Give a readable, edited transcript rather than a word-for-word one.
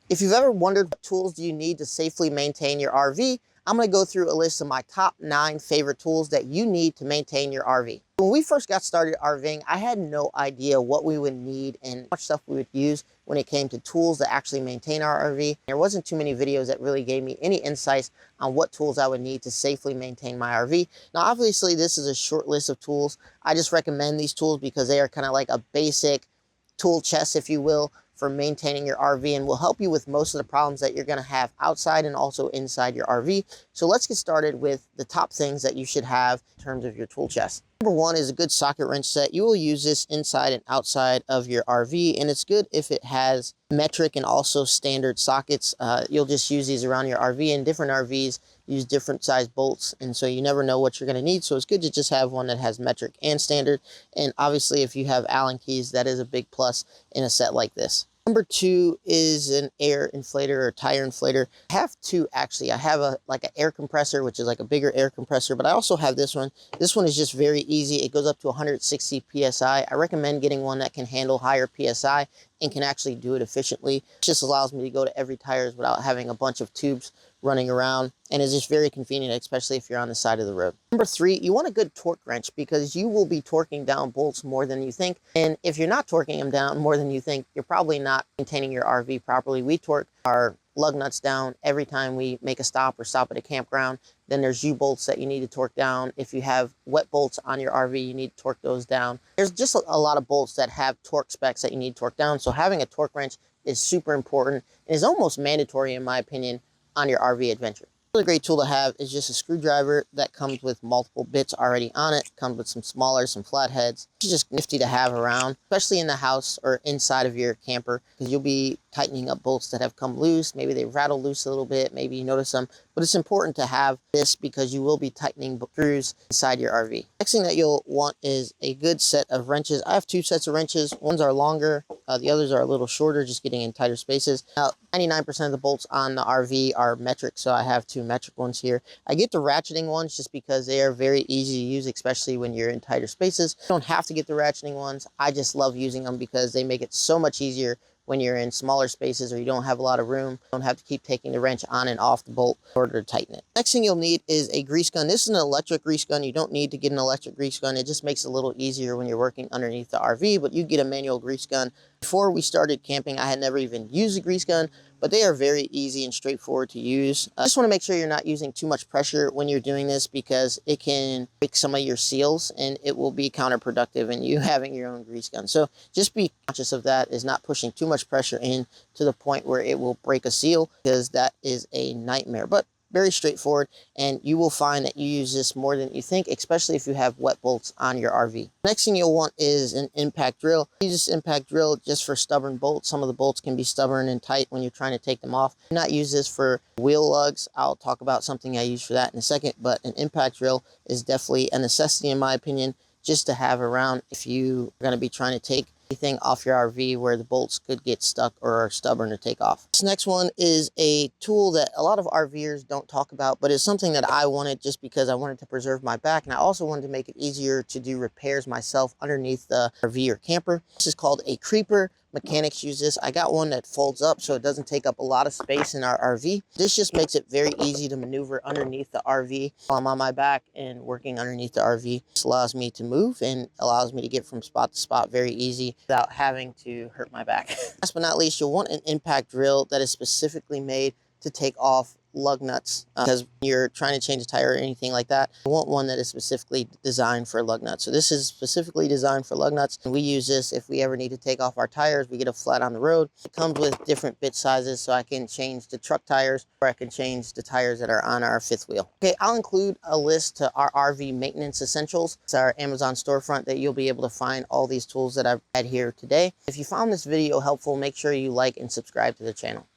If you've ever wondered what tools do you need to safely maintain your RV, I'm going to go through a list of my top 9 favorite tools that you need to maintain your RV. When we first got started RVing, I had no idea what we would need and how much stuff we would use when it came to tools to actually maintain our RV. There wasn't too many videos that really gave me any insights on what tools I would need to safely maintain my RV. Now, obviously, this is a short list of tools. I just recommend these tools because they are kind of like a basic tool chest, if you will, for maintaining your RV, and will help you with most of the problems that you're going to have outside and also inside your RV. So let's get started with the top things that you should have in terms of your tool chest. Number 1 is a good socket wrench set. You will use this inside and outside of your RV, and it's good if it has metric and also standard sockets. You'll just use these around your RV, and different RVs use different size bolts, and so you never know what you're going to need. So it's good to just have one that has metric and standard. And obviously, if you have Allen keys, that is a big plus in a set like this. Number 2 is an air inflator or tire inflator. I have 2 actually. I have an air compressor, which is like a bigger air compressor, but I also have this one. This one is just very easy. It goes up to 160 PSI. I recommend getting one that can handle higher PSI and can actually do it efficiently. It just allows me to go to every tires without having a bunch of tubes running around, and is just very convenient, especially if you're on the side of the road. Number 3, you want a good torque wrench because you will be torquing down bolts more than you think. And if you're not torquing them down more than you think, you're probably not maintaining your RV properly. We torque our lug nuts down every time we make a stop or stop at a campground. Then there's U-bolts that you need to torque down. If you have wet bolts on your RV, you need to torque those down. There's just a lot of bolts that have torque specs that you need to torque down. So having a torque wrench is super important and is almost mandatory, in my opinion, on your RV adventure. Another great tool to have is just a screwdriver that comes with multiple bits already on it. Comes with some smaller, some flatheads. It's just nifty to have around, especially in the house or inside of your camper, because you'll be tightening up bolts that have come loose. Maybe they rattle loose a little bit. Maybe you notice them, but it's important to have this because you will be tightening screws inside your RV. Next thing that you'll want is a good set of wrenches. I have 2 sets of wrenches. Ones are longer, the others are a little shorter, just getting in tighter spaces. Now, 99% of the bolts on the RV are metric, so I have 2 metric ones here. I get the ratcheting ones just because they are very easy to use, especially when you're in tighter spaces. You don't have to get the ratcheting ones. I just love using them because they make it so much easier when you're in smaller spaces or you don't have a lot of room. You don't have to keep taking the wrench on and off the bolt in order to tighten it. Next thing you'll need is a grease gun. This is an electric grease gun. You don't need to get an electric grease gun. It just makes it a little easier when you're working underneath the RV, but you get a manual grease gun. Before we started camping, I had never even used a grease gun, but they are very easy and straightforward to use. Just want to make sure you're not using too much pressure when you're doing this because it can break some of your seals and it will be counterproductive in you having your own grease gun. So just be conscious of that, is not pushing too much pressure in to the point where it will break a seal, because that is a nightmare. But very straightforward, and you will find that you use this more than you think, especially if you have wet bolts on your RV. Next thing you'll want is an impact drill. Use this impact drill just for stubborn bolts. Some of the bolts can be stubborn and tight when you're trying to take them off. Do not use this for wheel lugs. I'll talk about something I use for that in a second, but an impact drill is definitely a necessity, in my opinion, just to have around if you are going to be trying to take anything off your RV where the bolts could get stuck or are stubborn to take off. This next one is a tool that a lot of RVers don't talk about, but it's something that I wanted just because I wanted to preserve my back, and I also wanted to make it easier to do repairs myself underneath the RV or camper. This is called a creeper. Mechanics use this. I got one that folds up so it doesn't take up a lot of space in our RV. This just makes it very easy to maneuver underneath the RV while I'm on my back and working underneath the RV. This allows me to move and allows me to get from spot to spot very easy without having to hurt my back. Last but not least, you'll want an impact drill that is specifically made to take off lug nuts, because when you're trying to change a tire or anything like that, you want one that is specifically designed for lug nuts. So this is specifically designed for lug nuts, and we use this if we ever need to take off our tires. We get a flat on the road. It comes with different bit sizes, so I can change the truck tires or I can change the tires that are on our 5th wheel. Okay, I'll include a list to our RV maintenance essentials. It's our Amazon storefront that you'll be able to find all these tools that I've had here today. If you found this video helpful, make sure you like and subscribe to the channel.